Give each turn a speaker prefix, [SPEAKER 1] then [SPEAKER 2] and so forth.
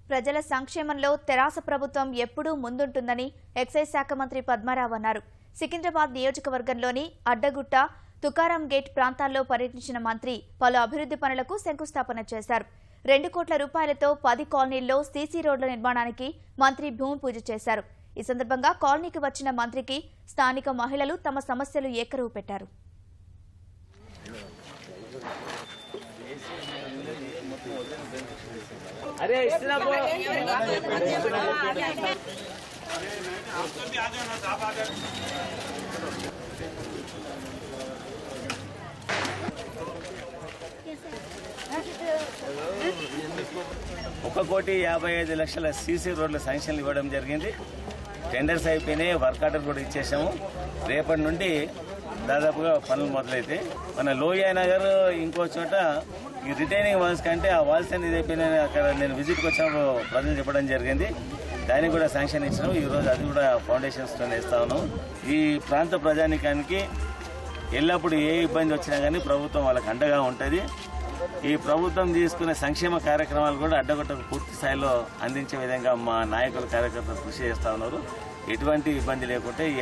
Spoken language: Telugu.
[SPEAKER 1] ప్రజల సంక్షేమంలో తెరాస ప్రభుత్వం ఎప్పుడూ ముందుంటుందని ఎక్సైజ్ శాఖ మంత్రి పద్మారావు అన్నారు. సికింద్రాబాద్ నియోజకవర్గంలోని అడ్డగుట్ట, తుకారాం గేట్ ప్రాంతాల్లో పర్యటించిన మంత్రి పలు అభివృద్ధి పనులకు శంకుస్థాపన చేశారు. 2 కోట్ల రూపాయలతో 10 కాలనీల్లో సీసీ రోడ్ల నిర్మాణానికి మంత్రి భూమి పూజ చేశారు. ఈ సందర్భంగా కాలనీకి వచ్చిన మంత్రికి స్థానిక మహిళలు తమ సమస్యలు ఏకరువు పెట్టారు.
[SPEAKER 2] ₹1,55,00,000 సీసీ రోడ్ల శాంక్షన్లు ఇవ్వడం జరిగింది. టెండర్స్ అయిపోయినాయి, వర్క్ ఆర్డర్ కూడా ఇచ్చేసాము. రేపటి నుండి దాదాపుగా పనులు మొదలైతే మన లోయ నగర్ ఇంకో చోట ఈ రిటైనింగ్ వాల్స్ కంటే ఆ వాల్స్ అనేది అయిపోయినా అక్కడ నేను విజిట్కి వచ్చినప్పుడు ప్రజలు చెప్పడం జరిగింది. దానికి కూడా శాంక్షన్ ఇచ్చినాం. ఈరోజు అది కూడా ఫౌండేషన్స్తో వేస్తా ఉన్నాం. ఈ ప్రాంత ప్రజానికానికి ఎల్లప్పుడూ ఏ ఇబ్బంది వచ్చినా కానీ ప్రభుత్వం వాళ్ళకి అండగా ఉంటుంది. ఈ ప్రభుత్వం తీసుకునే సంక్షేమ కార్యక్రమాలు కూడా అడ్డగొట్టకు పూర్తి స్థాయిలో అందించే విధంగా మా నాయకులు కార్యకర్తలు కృషి చేస్తా ఉన్నారు. ఎటువంటి ఇబ్బంది లేకుంటే ఈ